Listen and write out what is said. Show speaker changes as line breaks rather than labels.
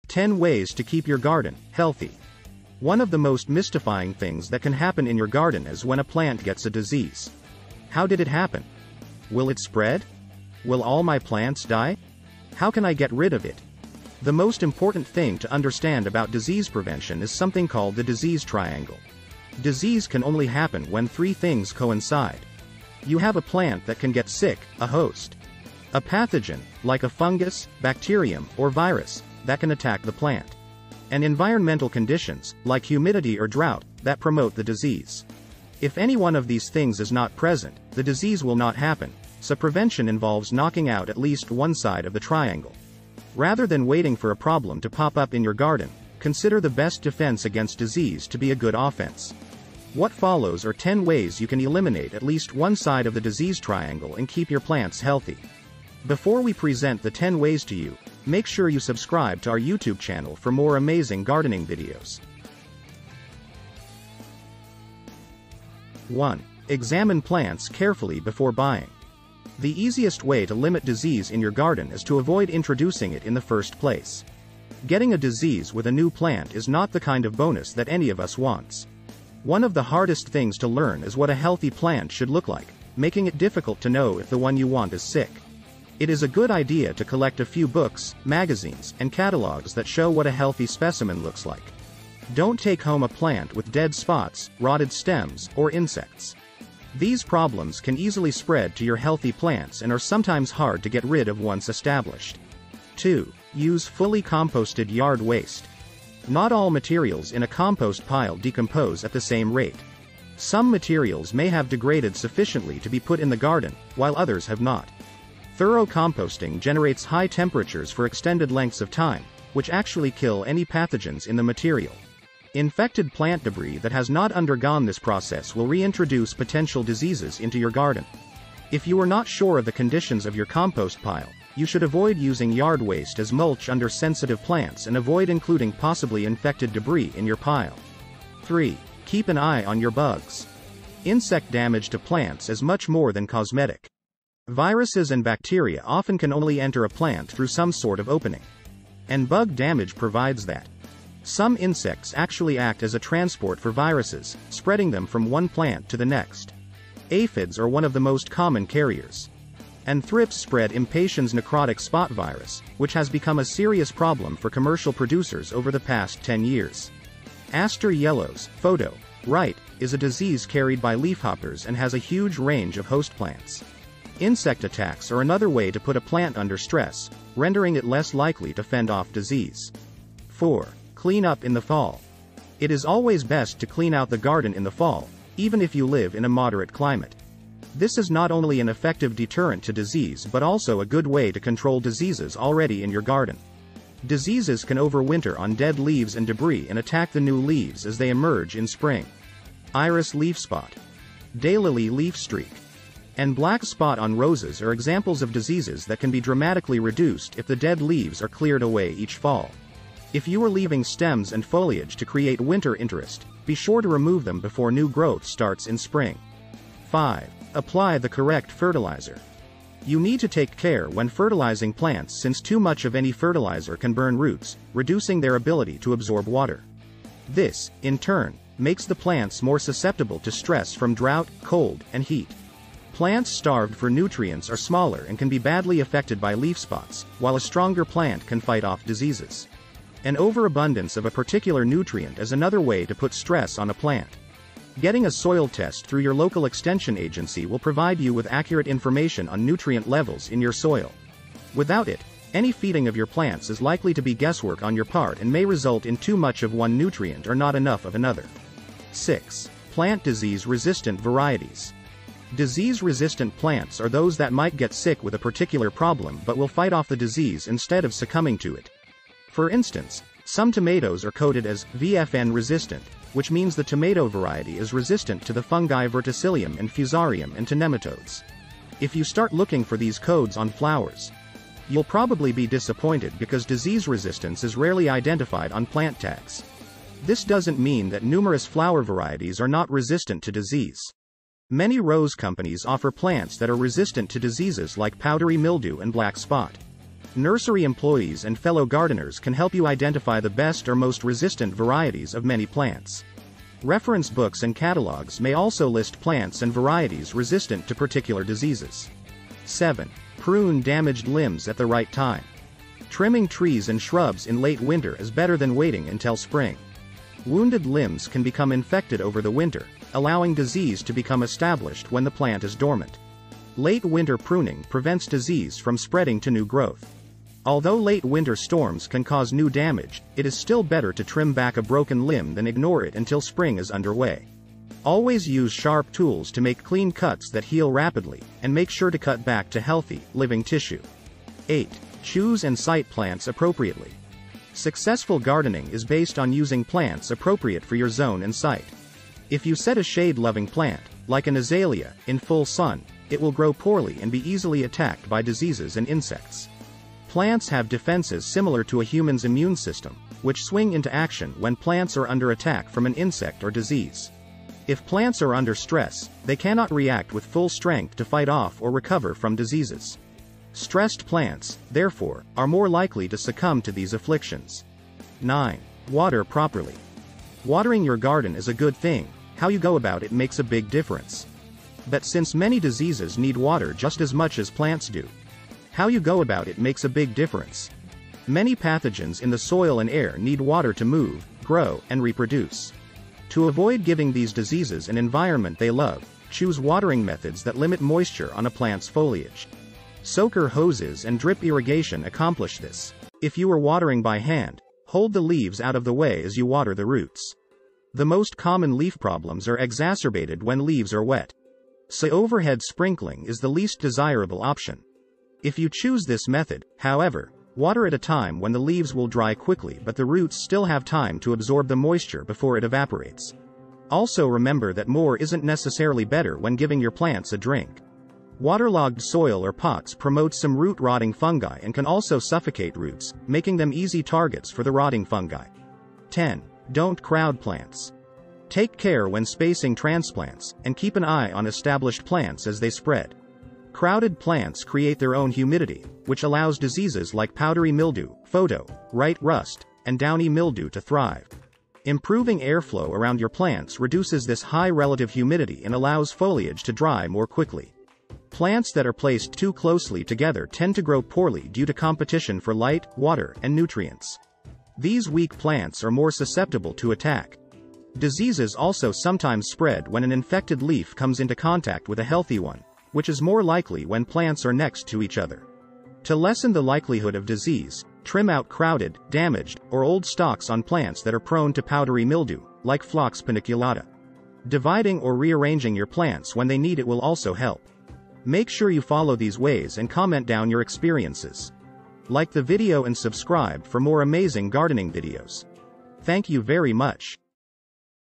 10 ways to keep your garden healthy. One of the most mystifying things that can happen in your garden is when a plant gets a disease. How did it happen? Will it spread? Will all my plants die? How can I get rid of it? The most important thing to understand about disease prevention is something called the disease triangle. Disease can only happen when three things coincide. You have a plant that can get sick, a host. A pathogen, like a fungus, bacterium, or virus, that can attack the plant. And environmental conditions, like humidity or drought, that promote the disease. If any one of these things is not present, the disease will not happen, so prevention involves knocking out at least one side of the triangle. Rather than waiting for a problem to pop up in your garden, consider the best defense against disease to be a good offense. What follows are 10 ways you can eliminate at least one side of the disease triangle and keep your plants healthy. Before we present the 10 ways to you, make sure you subscribe to our YouTube channel for more amazing gardening videos. 1. Examine plants carefully before buying. The easiest way to limit disease in your garden is to avoid introducing it in the first place. Getting a disease with a new plant is not the kind of bonus that any of us wants. One of the hardest things to learn is what a healthy plant should look like, making it difficult to know if the one you want is sick. It is a good idea to collect a few books, magazines, and catalogs that show what a healthy specimen looks like. Don't take home a plant with dead spots, rotted stems, or insects. These problems can easily spread to your healthy plants and are sometimes hard to get rid of once established. 2. Use fully composted yard waste. Not all materials in a compost pile decompose at the same rate. Some materials may have degraded sufficiently to be put in the garden, while others have not. Thorough composting generates high temperatures for extended lengths of time, which actually kill any pathogens in the material. Infected plant debris that has not undergone this process will reintroduce potential diseases into your garden. If you are not sure of the conditions of your compost pile, you should avoid using yard waste as mulch under sensitive plants and avoid including possibly infected debris in your pile. 3. Keep an eye on your bugs. Insect damage to plants is much more than cosmetic. Viruses and bacteria often can only enter a plant through some sort of opening. And bug damage provides that. Some insects actually act as a transport for viruses, spreading them from one plant to the next. Aphids are one of the most common carriers. And thrips spread Impatiens necrotic spot virus, which has become a serious problem for commercial producers over the past 10 years. Aster yellows, photo, right, is a disease carried by leafhoppers and has a huge range of host plants. Insect attacks are another way to put a plant under stress, rendering it less likely to fend off disease. 4. Clean up in the fall. It is always best to clean out the garden in the fall, even if you live in a moderate climate. This is not only an effective deterrent to disease but also a good way to control diseases already in your garden. Diseases can overwinter on dead leaves and debris and attack the new leaves as they emerge in spring. Iris leaf spot, daylily leaf streak, and black spot on roses are examples of diseases that can be dramatically reduced if the dead leaves are cleared away each fall. If you are leaving stems and foliage to create winter interest, be sure to remove them before new growth starts in spring. 5. Apply the correct fertilizer. You need to take care when fertilizing plants since too much of any fertilizer can burn roots, reducing their ability to absorb water. This, in turn, makes the plants more susceptible to stress from drought, cold, and heat. Plants starved for nutrients are smaller and can be badly affected by leaf spots, while a stronger plant can fight off diseases. An overabundance of a particular nutrient is another way to put stress on a plant. Getting a soil test through your local extension agency will provide you with accurate information on nutrient levels in your soil. Without it, any feeding of your plants is likely to be guesswork on your part and may result in too much of one nutrient or not enough of another. 6. Plant disease-resistant varieties. Disease-resistant plants are those that might get sick with a particular problem but will fight off the disease instead of succumbing to it. For instance, some tomatoes are coded as VFN resistant, which means the tomato variety is resistant to the fungi Verticillium and Fusarium and to nematodes. If you start looking for these codes on flowers, you'll probably be disappointed because disease resistance is rarely identified on plant tags. This doesn't mean that numerous flower varieties are not resistant to disease. Many rose companies offer plants that are resistant to diseases like powdery mildew and black spot. Nursery employees and fellow gardeners can help you identify the best or most resistant varieties of many plants. Reference books and catalogs may also list plants and varieties resistant to particular diseases. 7. Prune damaged limbs at the right time. Trimming trees and shrubs in late winter is better than waiting until spring. Wounded limbs can become infected over the winter, allowing disease to become established when the plant is dormant. Late winter pruning prevents disease from spreading to new growth. Although late winter storms can cause new damage, it is still better to trim back a broken limb than ignore it until spring is underway. Always use sharp tools to make clean cuts that heal rapidly, and make sure to cut back to healthy, living tissue. 8. Choose and site plants appropriately. Successful gardening is based on using plants appropriate for your zone and site. If you set a shade-loving plant, like an azalea, in full sun, it will grow poorly and be easily attacked by diseases and insects. Plants have defenses similar to a human's immune system, which swing into action when plants are under attack from an insect or disease. If plants are under stress, they cannot react with full strength to fight off or recover from diseases. Stressed plants, therefore, are more likely to succumb to these afflictions. 9. Water properly. Watering your garden is a good thing, how you go about it makes a big difference. But since many diseases need water just as much as plants do, how you go about it makes a big difference. Many pathogens in the soil and air need water to move, grow, and reproduce. To avoid giving these diseases an environment they love, choose watering methods that limit moisture on a plant's foliage. Soaker hoses and drip irrigation accomplish this. If you are watering by hand, hold the leaves out of the way as you water the roots. The most common leaf problems are exacerbated when leaves are wet. So overhead sprinkling is the least desirable option. If you choose this method, however, water at a time when the leaves will dry quickly but the roots still have time to absorb the moisture before it evaporates. Also remember that more isn't necessarily better when giving your plants a drink. Waterlogged soil or pots promotes some root-rotting fungi and can also suffocate roots, making them easy targets for the rotting fungi. 10. Don't crowd plants. Take care when spacing transplants, and keep an eye on established plants as they spread. Crowded plants create their own humidity, which allows diseases like powdery mildew, photo, right rust, and downy mildew to thrive. Improving airflow around your plants reduces this high relative humidity and allows foliage to dry more quickly. Plants that are placed too closely together tend to grow poorly due to competition for light, water, and nutrients. These weak plants are more susceptible to attack. Diseases also sometimes spread when an infected leaf comes into contact with a healthy one, which is more likely when plants are next to each other. To lessen the likelihood of disease, trim out crowded, damaged, or old stalks on plants that are prone to powdery mildew, like Phlox paniculata. Dividing or rearranging your plants when they need it will also help. Make sure you follow these ways and comment down your experiences. Like the video and subscribe for more amazing gardening videos. Thank you very much.